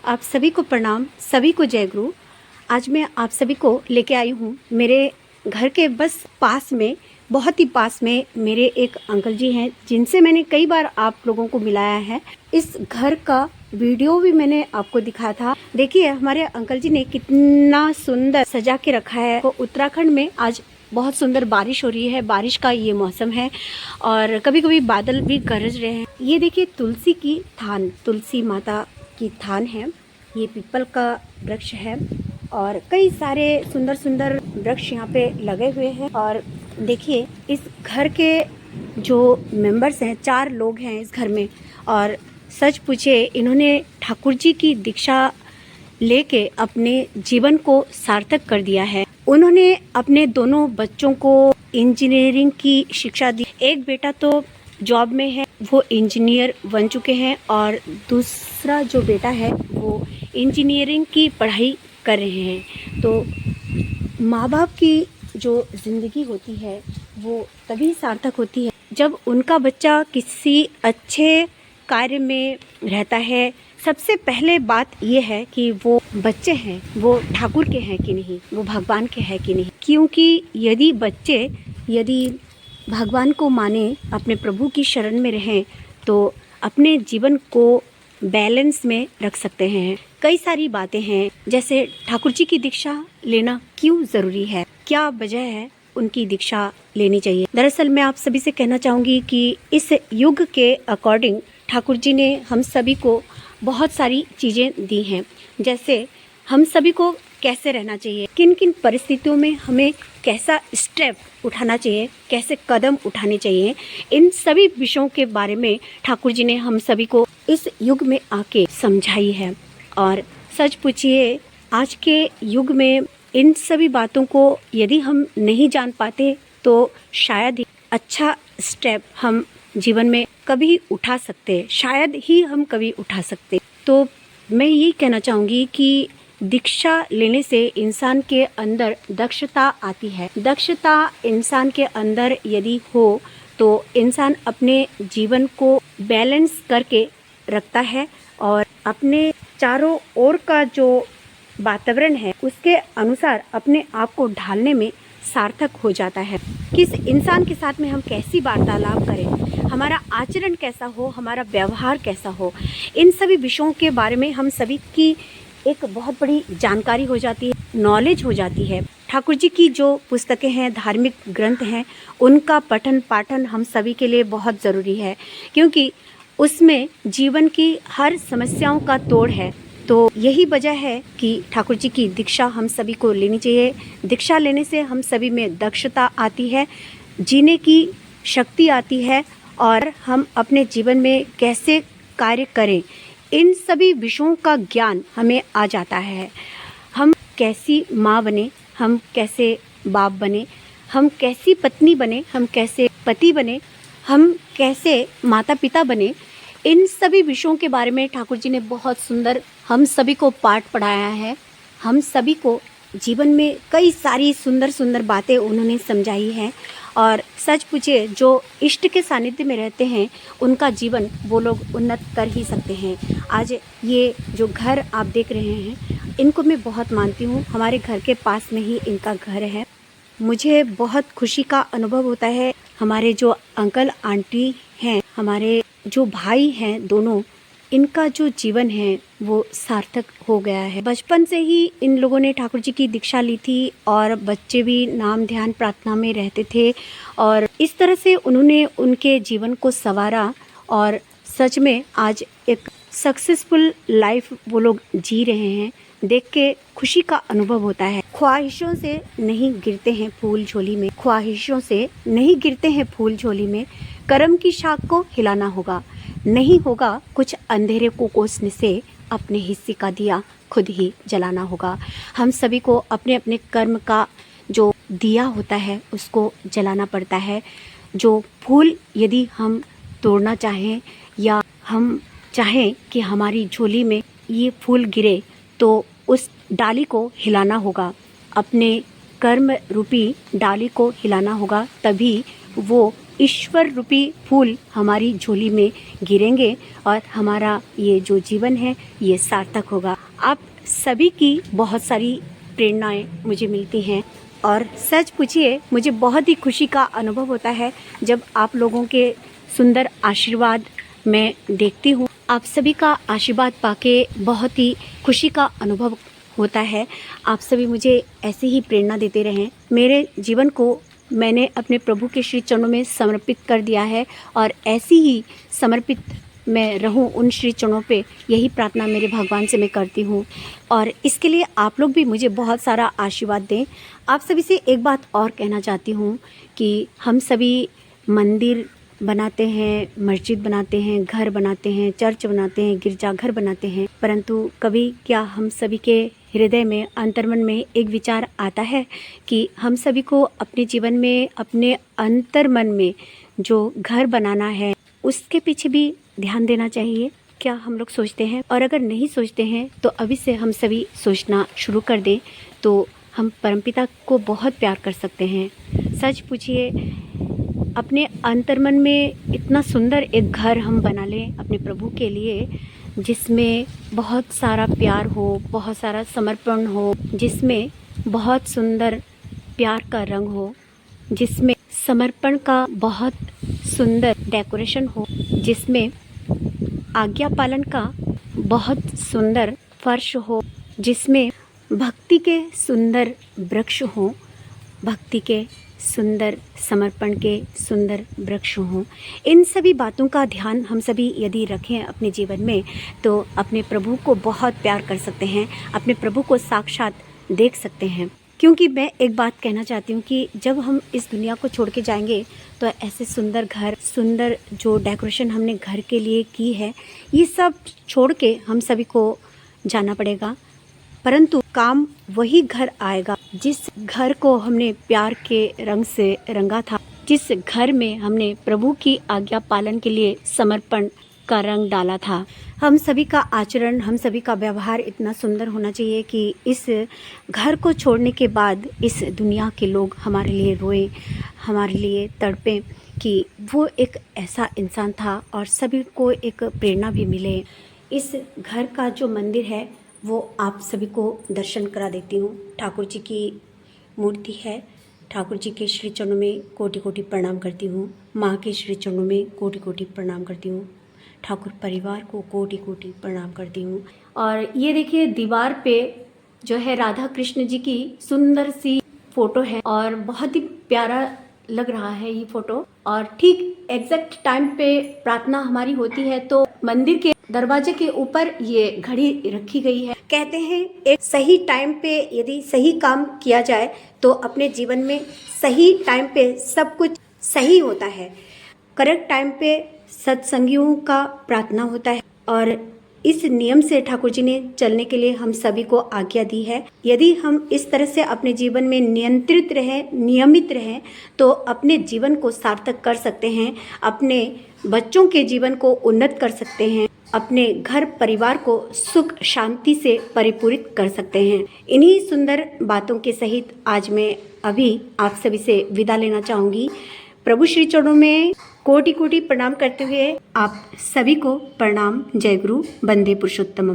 आप सभी को प्रणाम, सभी को जय गुरु। आज मैं आप सभी को लेके आई हूँ मेरे घर के बस पास में, बहुत ही पास में मेरे एक अंकल जी हैं जिनसे मैंने कई बार आप लोगों को मिलाया है। इस घर का वीडियो भी मैंने आपको दिखाया था। देखिए हमारे अंकल जी ने कितना सुंदर सजा के रखा है। तो उत्तराखंड में आज बहुत सुंदर बारिश हो रही है, बारिश का ये मौसम है और कभी कभी बादल भी गरज रहे हैं। ये देखिए तुलसी की थान, तुलसी माता की थान है। ये पीपल का वृक्ष है और कई सारे सुंदर सुंदर वृक्ष यहाँ पे लगे हुए हैं। और देखिए इस घर के जो मेंबर्स हैं, 4 लोग हैं इस घर में। और सच पूछे इन्होंने ठाकुर जी की दीक्षा लेके अपने जीवन को सार्थक कर दिया है। उन्होंने अपने दोनों बच्चों को इंजीनियरिंग की शिक्षा दी। एक बेटा तो जॉब में है, वो इंजीनियर बन चुके हैं और दूसरा जो बेटा है वो इंजीनियरिंग की पढ़ाई कर रहे हैं। तो माँ बाप की जो ज़िंदगी होती है वो तभी सार्थक होती है जब उनका बच्चा किसी अच्छे कार्य में रहता है। सबसे पहले बात ये है कि वो बच्चे हैं वो ठाकुर के हैं कि नहीं, वो भगवान के हैं कि नहीं। क्योंकि यदि बच्चे भगवान को माने, अपने प्रभु की शरण में रहें तो अपने जीवन को बैलेंस में रख सकते हैं। कई सारी बातें हैं, जैसे ठाकुर जी की दीक्षा लेना क्यों ज़रूरी है, क्या वजह है उनकी दीक्षा लेनी चाहिए। दरअसल मैं आप सभी से कहना चाहूँगी कि इस युग के अकॉर्डिंग ठाकुर जी ने हम सभी को बहुत सारी चीज़ें दी हैं। जैसे हम सभी को कैसे रहना चाहिए, किन किन परिस्थितियों में हमें कैसा स्टेप उठाना चाहिए, कैसे कदम उठाने चाहिए, इन सभी विषयों के बारे में ठाकुर जी ने हम सभी को इस युग में आके समझाई है। और सच पूछिए आज के युग में इन सभी बातों को यदि हम नहीं जान पाते तो शायद ही अच्छा स्टेप हम जीवन में कभी उठा सकते, शायद ही हम कभी उठा सकते। तो मैं ये कहना चाहूँगी कि दीक्षा लेने से इंसान के अंदर दक्षता आती है। दक्षता इंसान के अंदर यदि हो तो इंसान अपने जीवन को बैलेंस करके रखता है और अपने चारों ओर का जो वातावरण है उसके अनुसार अपने आप को ढालने में सार्थक हो जाता है। किस इंसान के साथ में हम कैसी वार्तालाप करें, हमारा आचरण कैसा हो, हमारा व्यवहार कैसा हो, इन सभी विषयों के बारे में हम सभी की एक बहुत बड़ी जानकारी हो जाती है, नॉलेज हो जाती है। ठाकुर जी की जो पुस्तकें हैं, धार्मिक ग्रंथ हैं, उनका पठन पाठन हम सभी के लिए बहुत ज़रूरी है क्योंकि उसमें जीवन की हर समस्याओं का तोड़ है। तो यही वजह है कि ठाकुर जी की दीक्षा हम सभी को लेनी चाहिए। दीक्षा लेने से हम सभी में दक्षता आती है, जीने की शक्ति आती है और हम अपने जीवन में कैसे कार्य करें इन सभी विषयों का ज्ञान हमें आ जाता है। हम कैसी माँ बने, हम कैसे बाप बने, हम कैसी पत्नी बने, हम कैसे पति बने, हम कैसे माता पिता बने, इन सभी विषयों के बारे में ठाकुर जी ने बहुत सुंदर हम सभी को पाठ पढ़ाया है। हम सभी को जीवन में कई सारी सुंदर सुंदर बातें उन्होंने समझाई हैं। और सच पूछे जो इष्ट के सानिध्य में रहते हैं उनका जीवन वो लोग उन्नत कर ही सकते हैं। आज ये जो घर आप देख रहे हैं इनको मैं बहुत मानती हूँ। हमारे घर के पास में ही इनका घर है। मुझे बहुत खुशी का अनुभव होता है। हमारे जो अंकल आंटी हैं, हमारे जो भाई हैं दोनों, इनका जो जीवन है वो सार्थक हो गया है। बचपन से ही इन लोगों ने ठाकुर जी की दीक्षा ली थी और बच्चे भी नाम ध्यान प्रार्थना में रहते थे और इस तरह से उन्होंने उनके जीवन को संवारा और सच में आज एक सक्सेसफुल लाइफ वो लोग जी रहे हैं। देख के खुशी का अनुभव होता है। ख्वाहिशों से नहीं गिरते हैं फूल झोली में, ख्वाहिशों से नहीं गिरते हैं फूल झोली में, कर्म की शाख को हिलाना होगा, नहीं होगा कुछ अंधेरे को कोसने से, अपने हिस्से का दिया खुद ही जलाना होगा। हम सभी को अपने अपने कर्म का जो दिया होता है उसको जलाना पड़ता है। जो फूल यदि हम तोड़ना चाहें या हम चाहें कि हमारी झोली में ये फूल गिरे तो उस डाली को हिलाना होगा, अपने कर्म रूपी डाली को हिलाना होगा, तभी वो ईश्वर रूपी फूल हमारी झोली में गिरेंगे और हमारा ये जो जीवन है ये सार्थक होगा। आप सभी की बहुत सारी प्रेरणाएं मुझे मिलती हैं और सच पूछिए मुझे बहुत ही खुशी का अनुभव होता है जब आप लोगों के सुंदर आशीर्वाद मैं देखती हूँ। आप सभी का आशीर्वाद पाके बहुत ही खुशी का अनुभव होता है। आप सभी मुझे ऐसे ही प्रेरणा देते रहें। मेरे जीवन को मैंने अपने प्रभु के श्री चरणों में समर्पित कर दिया है और ऐसी ही समर्पित मैं रहूं उन श्री चरणों पे, यही प्रार्थना मेरे भगवान से मैं करती हूँ। और इसके लिए आप लोग भी मुझे बहुत सारा आशीर्वाद दें। आप सभी से एक बात और कहना चाहती हूँ कि हम सभी मंदिर बनाते हैं, मस्जिद बनाते हैं, घर बनाते हैं, चर्च बनाते हैं, गिरजाघर बनाते हैं, परंतु कभी क्या हम सभी के हृदय में, अंतर्मन में एक विचार आता है कि हम सभी को अपने जीवन में, अपने अंतर्मन में जो घर बनाना है उसके पीछे भी ध्यान देना चाहिए? क्या हम लोग सोचते हैं? और अगर नहीं सोचते हैं तो अभी से हम सभी सोचना शुरू कर दें तो हम परमपिता को बहुत प्यार कर सकते हैं। सच पूछिए, अपने अंतर्मन में इतना सुंदर एक घर हम बना लें अपने प्रभु के लिए, जिसमें बहुत सारा प्यार हो, बहुत सारा समर्पण हो, जिसमें बहुत सुंदर प्यार का रंग हो, जिसमें समर्पण का बहुत सुंदर डेकोरेशन हो, जिसमें आज्ञा पालन का बहुत सुंदर फर्श हो, जिसमें भक्ति के सुंदर वृक्ष हों, भक्ति के सुंदर, समर्पण के सुंदर वृक्ष हों। इन सभी बातों का ध्यान हम सभी यदि रखें अपने जीवन में तो अपने प्रभु को बहुत प्यार कर सकते हैं, अपने प्रभु को साक्षात देख सकते हैं। क्योंकि मैं एक बात कहना चाहती हूँ कि जब हम इस दुनिया को छोड़ के जाएंगे तो ऐसे सुंदर घर, सुंदर जो डेकोरेशन हमने घर के लिए की है, ये सब छोड़ के हम सभी को जाना पड़ेगा। परंतु काम वही घर आएगा जिस घर को हमने प्यार के रंग से रंगा था, जिस घर में हमने प्रभु की आज्ञा पालन के लिए समर्पण का रंग डाला था। हम सभी का आचरण, हम सभी का व्यवहार इतना सुंदर होना चाहिए कि इस घर को छोड़ने के बाद इस दुनिया के लोग हमारे लिए रोएं, हमारे लिए तड़पें कि वो एक ऐसा इंसान था, और सभी को एक प्रेरणा भी मिले। इस घर का जो मंदिर है वो आप सभी को दर्शन करा देती हूँ। ठाकुर जी की मूर्ति है। ठाकुर जी के श्री चरणों में कोटि कोटि प्रणाम करती हूँ। माँ के श्री चरणों में कोटि कोटि प्रणाम करती हूँ। ठाकुर परिवार को कोटि कोटि प्रणाम करती हूँ। और ये देखिए, दीवार पे जो है राधा कृष्ण जी की सुंदर सी फोटो है और बहुत ही प्यारा लग रहा है ये फोटो। और ठीक एग्जैक्ट टाइम पे प्रार्थना हमारी होती है तो मंदिर के दरवाजे के ऊपर ये घड़ी रखी गई है। कहते हैं एक सही टाइम पे यदि सही काम किया जाए तो अपने जीवन में सही टाइम पे सब कुछ सही होता है। करेक्ट टाइम पे सत्संगियों का प्रार्थना होता है और इस नियम से ठाकुर जी ने चलने के लिए हम सभी को आज्ञा दी है। यदि हम इस तरह से अपने जीवन में नियंत्रित रहें, नियमित रहें तो अपने जीवन को सार्थक कर सकते हैं, अपने बच्चों के जीवन को उन्नत कर सकते हैं, अपने घर परिवार को सुख शांति से परिपूरित कर सकते हैं। इन्हीं सुंदर बातों के सहित आज मैं अभी आप सभी से विदा लेना चाहूँगी। प्रभु श्री चरणों में कोटि कोटि प्रणाम करते हुए आप सभी को प्रणाम। जय गुरु, वंदे पुरुषोत्तम।